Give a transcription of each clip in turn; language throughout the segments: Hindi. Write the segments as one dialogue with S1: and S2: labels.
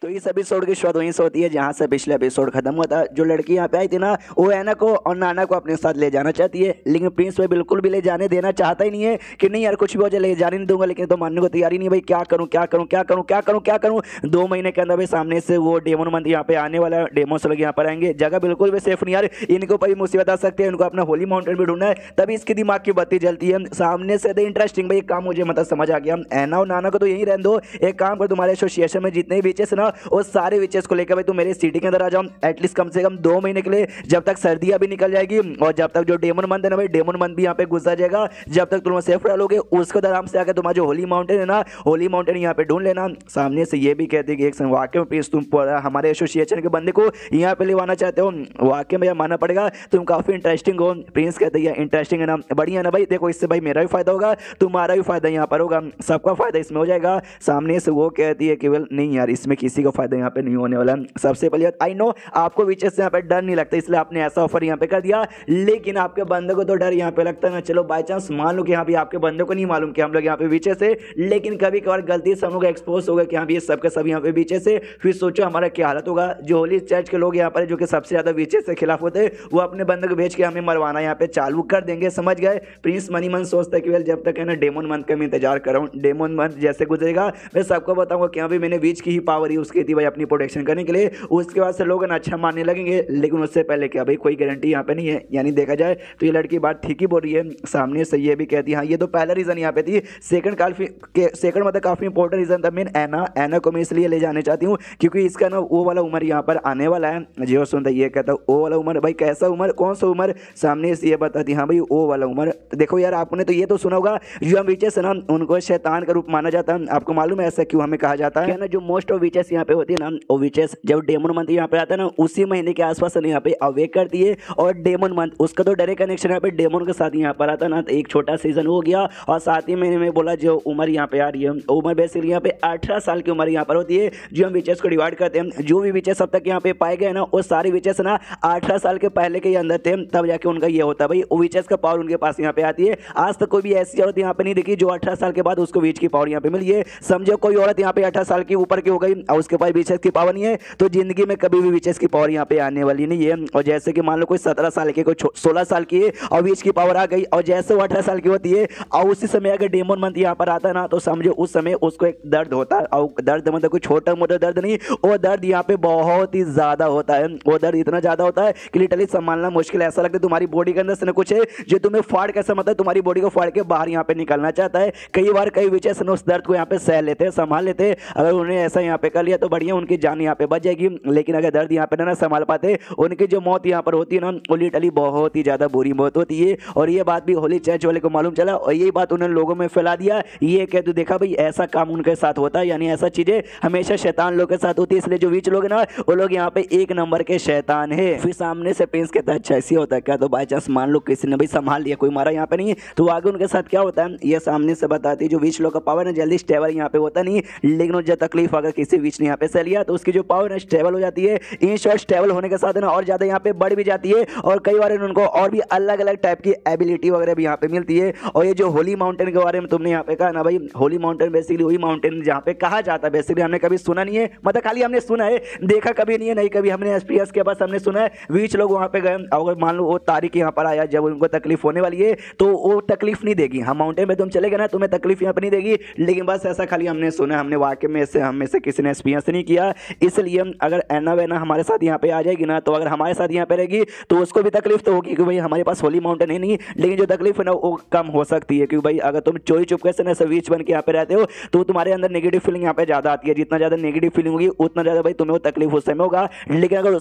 S1: तो इस एपिसोड की शुरुआत वहीं से होती है जहाँ से पिछले एपिसोड खत्म हुआ था। जो लड़की यहाँ पे आई थी ना, वो ऐना को और नाना को अपने साथ ले जाना चाहती है, लेकिन प्रिंस भाई बिल्कुल भी ले जाने देना चाहता ही नहीं है कि नहीं यार कुछ भी हो जाए ले जाने नहीं दूंगा। लेकिन तो मानने को तैयारी नहीं, भाई क्या करूँ क्या करूँ क्या करूँ क्या करूँ क्या करूँ। 2 महीने के अंदर भाई सामने से वो डेमन मंथ यहाँ पे आने वाला है, डेमोस लोग यहाँ पर आएंगे, जगह बिल्कुल भी सेफ नहीं यार, इनके ऊपर भी मुसीबत आ सकती है, इनको अपना होली माउंटेन भी ढूंढना है। तभी इसकी दिमाग की बत्ती जलती है सामने से। इंटरेस्टिंग भाई एक काम मुझे मतलब समझ आ गया, ऐना और नाना को तो यही रहने दो, एक काम कर तुम्हारे एसोसिएशन में जितने भी बीचेस ना वो सारे बीचेस को लेकर भाई तुम मेरे सिटी के अंदर आ जाओ, एटलीस्ट कम से कम 2 महीने के लिए, जब तक सर्दियां भी निकल जाएगी और जब तक जो डेमन मंथ है ना भाई डेमन मंथ भी यहाँ पे गुजर जाएगा, जब तक तुम सेफ रहोगे उसको आराम से आकर तुम्हारा जो होली माउंटेन है ना, होली माउंटेन यहाँ पे ढूंढ लेना। सामने से ये भी कहते हैं कि एक वाकई में प्लीज तुम हमारे एसोसिएशन के बंदे को यहाँ पे लेवाना चाहते हो, वाकई में मानना पड़ेगा तुम काफी इंटरेस्टिंग हो। प्रिंस कहते हैं इंटरेस्टिंग है ना, बढ़िया ना भाई, देखो इससे भाई मेरा भी फायदा होगा, तुम्हारा भी फायदा यहाँ पर होगा, सबका फायदा इसमें हो जाएगा। सामने से वो कहती है कि वेल नहीं यार इसमें किसी को फायदा यहाँ पे नहीं होने वाला। सबसे पहले आई नो आपको विचेस से यहाँ पे डर नहीं लगता, इसलिए आपने ऐसा ऑफर यहाँ पे कर दिया, लेकिन आपके बंदे को तो डर यहाँ पे लगता है ना। चलो बाई चांस मान लो कि यहाँ पे आपके बंदे को नहीं मालूम कि हम लोग यहाँ पे विचेस है, लेकिन कभी कभार गलती से हम लोग एक्सपोज हो गए कि हाँ ये सबके सब यहाँ पे विचेस है, फिर सोचो हमारा क्या हालत होगा। जो होली चर्च के लोग यहाँ पर जो कि सबसे ज्यादा विचेस के खिलाफ होते हैं, वो अपने बंदे को बेच के हमें मरवाना यहाँ पे चालू कर देंगे, समझ गए। प्रिंस मनी मन सोचता है कि वेल जब तक है ना डेमन मंथ का मैं इंतजार कर रहा हूँ, डेमन मंथ जैसे गुजरेगा मैं सबको बताऊंगा कि हाँ भाई मैंने बीच की ही पावर यूज की थी भाई अपनी प्रोटेक्शन करने के लिए, उसके बाद से लोग अच्छा मानने लगेंगे। लेकिन उससे पहले क्या भाई कोई गारंटी यहाँ पे नहीं है, यानी देखा जाए तो ये लड़की बात ठीक ही बोल रही है। सामने से ये भी कहती है हाँ ये तो पहला रीजन यहाँ पे थी, सेकंड मतलब काफी इंपॉर्टेंट रीजन था। मैं ऐना को मैं इसलिए ले जाने चाहती हूँ क्योंकि इसका ना वो वाला उम्र यहाँ पर आने वाला है। जो सुनता ये कहता वो वाला उम्र, भाई कैसा उम्र, कौन सा उम्र। सामने से ये बताती हाँ भाई वो वाला उम्र। देखो यार आपने तो ये तो सुना होगा जो हम विचेस है ना उनको शैतान का रूप माना जाता है, आपको मालूम है ऐसा क्यों हमें कहा जाता है ना। जो मोस्ट ऑफ विचेस यहाँ पे होती है ना, वो विचेस जब डेमन मंथ यहाँ पे आता है ना उसी महीने के आसपास यहाँ पे अवेक करती है, और डेमन मंथ उसका तो डायरेक्ट कनेक्शन यहाँ पे डेमन के साथ यहाँ पर आता है ना। तो एक छोटा सीजन हो गया, और साथ ही मैंने में बोला जो उम्र यहाँ पे आ रही है उम्र बेसिकली यहाँ पे 18 साल की उम्र यहाँ पर होती है। जो हम विचेस को डिवाइड करते हैं, जो भी विचेस अब तक यहाँ पे पाए गए ना वो सारे विचेस ना 18 साल के पहले के अंदर थे, तब जाके उनका ये होता है भाई वो विचेस का पावर उनके पास यहाँ पे आती है। आज तक कोई भी ऐसी औरत यहाँ पे नहीं देखी जो 18 साल के बाद उसको विच की पावर यहाँ पे मिली है। समझो कोई औरत यहाँ पे 18 साल की ऊपर की हो गई और उसके पास विचेस की पावर नहीं है, तो जिंदगी में कभी भी विचेस की पावर यहाँ पे आने वाली नहीं है। और जैसे कि मान लो कोई 17 साल की, कोई 16 साल की है और विच की पावर आ गई, और जैसे वो 18 साल की होती है और उसी समय अगर डेमन मंथ यहाँ पर आता है ना, तो समझो उस समय उसको एक दर्द होता है, और दर्द मतलब कोई छोटा मोटा दर्द नहीं, वो दर्द यहाँ पे बहुत ही ज्यादा होता है। वो दर्द इतना ज्यादा होता है कि लिटरली संभालना मुश्किल, ऐसा लगता है तुम्हारी बॉडी के अंदर से कुछ है जो तुम्हें फाड़ कैसा मतलब तुम्हारी बॉडी को फाड़ के बाहर यहाँ पे निकलना चाहता है। कई बार कई विचेस उस दर्द को यहाँ पे सह लेते हैं, संभाल लेते हैं। अगर उन्हें ऐसा यहाँ पे कर लिया तो बढ़िया, उनकी जान यहाँ पे बच जाएगी। लेकिन अगर दर्द यहाँ पे ना संभाल पाते, उनकी जो मौत यहाँ पर होती है ना वो लिटरली बहुत ही ज्यादा बुरी मौत होती है। और ये बात भी होली चर्च वाले को मालूम चला, और यही बात उन्होंने लोगों में फैला दिया। ये कह तू देखा भाई ऐसा काम उनके साथ होता है, यानी ऐसा चीजें हमेशा शैतान लोग के साथ होती है, इसलिए जो विच लोग ना वो लोग यहाँ पे 1 नंबर के शैतान है। फिर सामने से प्रिंस कहता है अच्छा ऐसी होता है क्या, तो बाई चांस मान लो किसी ने भाई संभाल लिया, कोई मारा यहाँ पे नहीं, तो आगे उनके साथ क्या होता है ये सामने से बताती है। जो विच लोग का पावर है जल्दी स्टेबल यहाँ पे होता नहीं, लेकिन जो तकलीफ अगर किसी विच ने यहाँ पे सह लिया तो उसकी जो पावर है स्टेबल हो जाती है। इन शॉर्ट स्टेबल होने के साथ ना और ज्यादा यहाँ पे बढ़ भी जाती है, और कई बार उनको और भी अलग अलग टाइप की एबिलिटी वगैरह भी यहाँ पे मिलती है। और ये जो होली माउंटेन के बारे में तुमने यहाँ पे कहा ना भाई, होली माउंटेन बेसिकली वही माउंटेन जहाँ पे कहा जाता है, बेसिकली हमने कभी सुना नहीं है, मतलब खाली हमने सुना है, देखा कभी नहीं है, नहीं कभी हमने एसपीएस के पास हमने सुना है विच लोग वहाँ पे गए, अगर मान लो वो तारीख यहाँ पर आया जब उनको तकलीफ होने वाली है तो वो तकलीफ नहीं देगी। हम माउंटेन में तुम चले गए ना तुम्हें तकलीफ यहाँ पे नहीं देगी, लेकिन बस ऐसा खाली हमने सुना, हमने वाकई में से हम में से किसी ने एक्सपीरियंस नहीं किया। इसलिए अगर ऐना वैना हमारे साथ यहाँ पे आ जाएगी ना, तो अगर हमारे साथ यहाँ पे रहेगी तो उसको भी तकलीफ तो होगी कि भाई हमारे पास होली माउंटेन है नहीं, लेकिन जो तकलीफ है ना वो कम हो सकती है, क्योंकि भाई अगर तुम चोरी चुपके से ना बीच बन के यहाँ पे रहते हो तो तुम्हारे अंदर नेगेटिव फीलिंग यहाँ पे ज्यादा आती है। जितना ज्यादा नेगेटिव फीलिंग होगी उतना ज्यादा भाई तुम्हें वो तकलीफ उस समय होगा। लेकिन अगर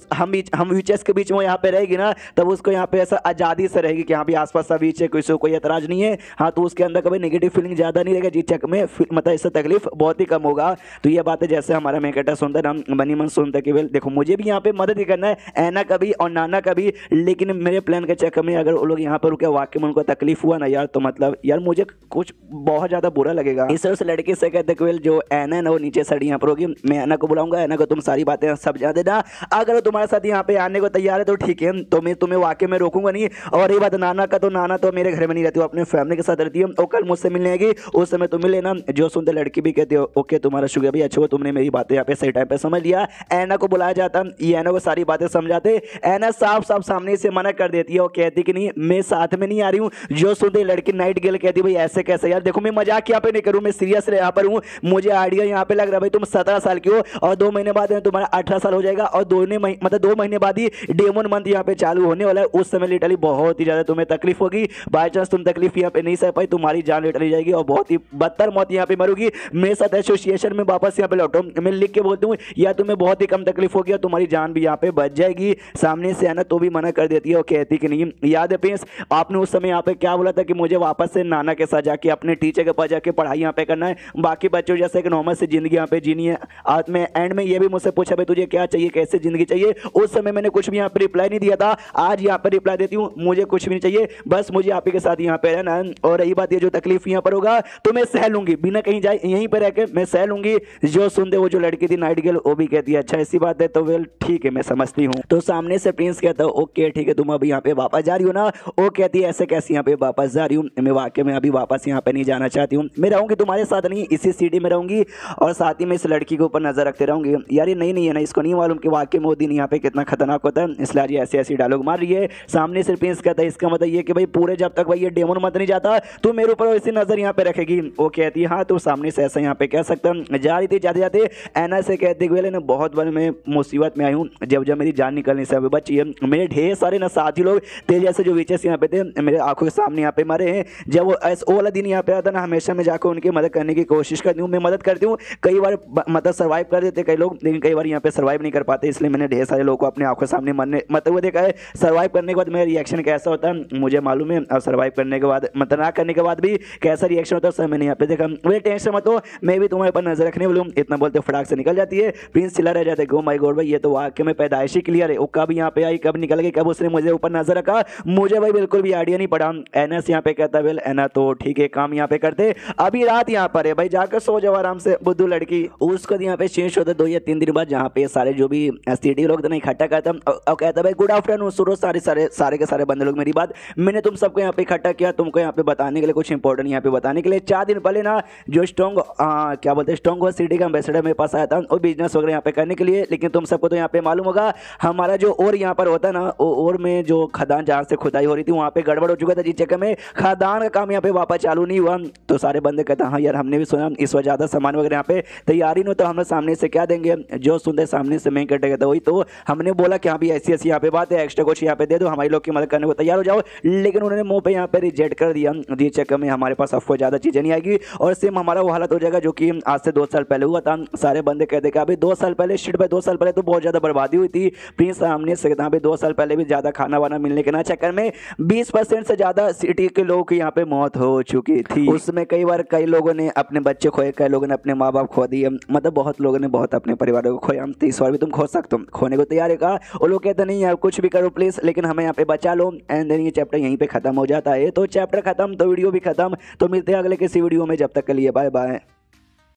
S1: हम विचेस के बीच में यहाँ पे रहेगी ना, तब उसको यहाँ पे ऐसा आजादी से रहेगी कि यहाँ पे आसपास सब बीच है, किसी को कोई एतराज नहीं है, हाँ तो उसके अंदर कभी नेगेटिव फीलिंग ज्यादा नहीं रहेगा, जिस चक में मतलब इससे तकलीफ बहुत ही कम होगा। तो ये बात है जैसे हमारा मेकेटा सुनता है ना बनी मन सुनता कि वेल देखो मुझे भी यहाँ पे मदद ही करना है, ऐना का भी और नाना का भी, लेकिन मेरे प्लान के चक्कर में अगर वो लोग यहाँ पर रुके वाकई में उनको तकलीफ हुआ ना यार, तो मतलब यार मुझे कुछ बहुत ज्यादा बुरा लगेगा। इस उस लड़के से कहते कि वेल जो ऐना है ना वो नीचे साइड यहाँ पर होगी, मैं ऐना को बुलाऊंगा, ऐना को तुम सारी बातें सब जान देना, अगर वो तुम्हारे साथ यहाँ पे आने को तैयार है तो ठीक है, तो मैं तुम्हें वाकई में रोकूंगा नहीं। और ये बात नाना का, तो नाना तो मेरे घर में नहीं रहती, वो अपने फैमिली के साथ रहती है, और कल मुझसे मिलने आएगी उस समय तुम मिले ना। जो सुनते लड़की भी कहती हो ओके तुम्हारा शुक्रिया भाई, अच्छा हुआ तुमने मेरी बात बात यहाँ पे सही टाइम पे समझ लिया। ऐना को बुलाया जाता, ये ऐना को सारी बातें समझाते। ऐना साफ साफ सामने से मना कर देती है और कहती कि नहीं मैं साथ में नहीं आ रही हूँ। जो सुनते लड़की नाइट गेल कहती भाई ऐसे कैसे यार, देखो मैं मजाक यहाँ पे नहीं करूँ, मैं सीरियस यहाँ पर हूँ। मुझे आइडिया यहाँ पे लग रहा है भाई तुम 17 साल की हो और 2 महीने बाद तुम्हारा 18 साल हो जाएगा और 2 महीने बाद ही डेमन मंथ यहाँ पे चालू होने वाला है। उस समय लिटरली बहुत ही ज्यादा तुम्हें तकलीफ होगी। बाई चांस तुम तकलीफ यहाँ पे नहीं सह पाई, तुम्हारी जान लिटरली जाएगी और बहुत ही बदतर मौत यहाँ पे मरोगी। मेरे साथ एसोसिएशन में वापस यहाँ पे लौटो, मैं लिख के बोलती हूँ या तुम्हें बहुत ही कम तकलीफ होगी और तुम्हारी जान भी यहाँ पे बच जाएगी। सामने से आना तो भी मना कर देती है और कहती कि नहीं। याद है प्रिंस आपने उस समय यहाँ पे क्या बोला था कि मुझे वापस से नाना के साथ जाके अपने टीचर के पास जाके पढ़ाई यहाँ पे करना है, बाकी बच्चों जैसे कि नॉर्मल से जिंदगी यहाँ पे जीनी है। आज में एंड में ये भी मुझसे पूछा भाई तुझे क्या चाहिए, कैसे जिंदगी चाहिए। उस समय मैंने कुछ भी यहाँ पे रिप्लाई नहीं दिया था, आज यहाँ पर रिप्लाई देती हूँ मुझे कुछ भी नहीं चाहिए, बस मुझे आप ही के साथ यहाँ पे रहना है। और रही बात ये जो तकलीफ यहाँ पर होगा तो मैं सह लूंगी, बिना कहीं जाए यहीं पर रह के मैं सह लूंगी। जो सुनते वो जो लड़की थी नाइट गर्ल वो भी कहती है अच्छा ऐसी बात है तो वेल ठीक है मैं समझती हूँ। तो सामने से प्रिंस कहता है ओके ठीक है तुम अभी यहाँ पे वापस जा रही हो ना। वो कहती है ऐसे कैसे यहाँ पे वापस जा रही हूँ, मैं वाकई में अभी वापस यहाँ पे नहीं जाना चाहती हूँ, मैं रहूंगी तुम्हारे साथ नहीं इसी सिटी में रहूंगी और साथ ही में इस लड़की के ऊपर नजर रखते रहूंगी। यार ये नहीं है ना, इसको नहीं मालूम कि वाकई में वो दिन यहाँ पे कितना खतरनाक होता है, इसलिए आज ऐसी ऐसी डायलॉग मार रही है। सामने से प्रिंस कहता है इसका मतलब ये कि भाई पूरे जब तक भाई ये डेमन मत नहीं जाता तो मेरे ऊपर ऐसी नजर यहाँ पे रखेगी। वो कहती है हाँ तो सामने से ऐसा यहाँ पे कह सकता। जा रही थी जाते जाते ऐना से कहते हुए ना बहुत बार मैं मुसीबत में आई हूँ, जब जब मेरी जान निकलने से अभी बची है। मेरे ढेर सारे ना साथी लोग तेरे जैसे जो विचेस यहाँ पे थे मेरे आंखों के सामने यहाँ पे मरे हैं। जब वो वाला दिन यहाँ पे आता ना हमेशा मैं जाकर उनकी मदद करने की कोशिश करती हूँ, मैं मदद करती हूँ। कई बार मतलब सर्वाइव कर देते कई लोग, लेकिन कई बार यहाँ पे सर्वाइव नहीं कर पाते, इसलिए मैंने ढेर सारे लोगों को अपने आंखों के सामने मरते हुए देखा है। सर्वाइव करने के बाद मेरा रिएक्शन कैसा होता है मुझे मालूम है, और सर्वाइव करने के बाद मतलब ना करने के बाद भी कैसा रिएक्शन होता है सर मैंने यहाँ पे देखा। मुझे टेंशन मत हो, मैं भी तुम्हारे ऊपर नजर रखने वाली हूँ। इतना बोलते फटाक से निकल जाती है। प्रिंस चिल्ला रह जाते गो माय गॉड भाई ये तो वाकई में पैदाइशी क्लियर है, वो कब यहाँ पे आई कब निकल गई कब उसने मुझे ऊपर नजर रखा मुझे भाई बिल्कुल भी आइडिया नहीं पड़ा। एनएस यहाँ पे कहता वेल एना तो ठीक है काम यहाँ पे करते, अभी रात यहाँ पर है भाई जाकर सो जाओ आराम से बुद्धू लड़की। उसको यहाँ पे चेंज होता 2 या 3 दिन बाद जहाँ पे सारे जो भी एसटीडी लोग थे इकट्ठा करता और कहता भाई गुड आफ्टरनून सुनो सारे के सारे बंदे लोग मेरी बात मैंने तुम सबको यहाँ पे इकट्ठा किया तुमको यहाँ पे बताने के लिए कुछ इंपॉर्टेंट यहाँ पे बताने के लिए। 4 दिन पहले ना जो स्ट्रॉन्ग क्या बोलते हैं स्ट्रॉन्ग सिटी का एम्बेसडर मेरे पास आया था और बिजनेस वगैरह यहाँ पे करने के लिए, लेकिन तुम सबको तो यहाँ पे मालूम होगा हमारा जो और यहाँ पर होता है ना और में जो खदान जहाँ से खुदाई हो रही थी वहाँ पे गड़बड़ हो चुका था, जिस चक्कर में खदान का काम यहाँ पे वापस चालू नहीं हुआ। तो सारे बंदे कहते हाँ यार हमने भी सुना इस वजह ज़्यादा सामान वगैरह यहाँ पे तैयारी नहीं, तो हम सामने से क्या देंगे। जो सुनते सामने से मैं कटे कहता वही तो हमने बोला कि हाँ भी ऐसी ऐसी यहाँ पे बात है एक्स्ट्रा कुछ यहाँ पे दे दो हमारी लोग की मदद करने को तैयार हो जाओ, लेकिन उन्होंने मुंह पे यहाँ पे रिजेक्ट कर दिया। जिस चक्कर में हमारे पास अफवाह ज़्यादा चीज़ें नहीं आएगी और सेम हमारा वो हालत हो जाएगा जो कि आज से 2 साल पहले हुआ था। सारे बंदे कहते कि अभी 2 साल पहले शिट भाई 2 साल पहले तो बहुत ज़्यादा बर्बादी हुई थी। प्रिंस सामने से कहता अभी 2 साल पहले भी ज़्यादा खाना वाना मिलने के ना चक्कर में 20% से ज़्यादा सिटी के लोगों की यहाँ पे मौत हो चुकी थी। उसमें कई बार कई लोगों ने अपने बच्चे खोए, कई लोगों ने अपने माँ बाप खो दिए, मतलब बहुत लोगों ने बहुत अपने परिवारों को खोया। तो इस बार भी तुम खो सकते हो, खोने को तैयार है कहा। वो लोग कहते नहीं यार कुछ भी करो प्लीज़ लेकिन हमें यहाँ पे बचा लो। एंड देन ये चैप्टर यहीं पे खत्म हो जाता है। तो चैप्टर खत्म तो वीडियो भी खत्म। तो मिलते हैं अगले किसी वीडियो में, जब तक के लिए बाय बाय।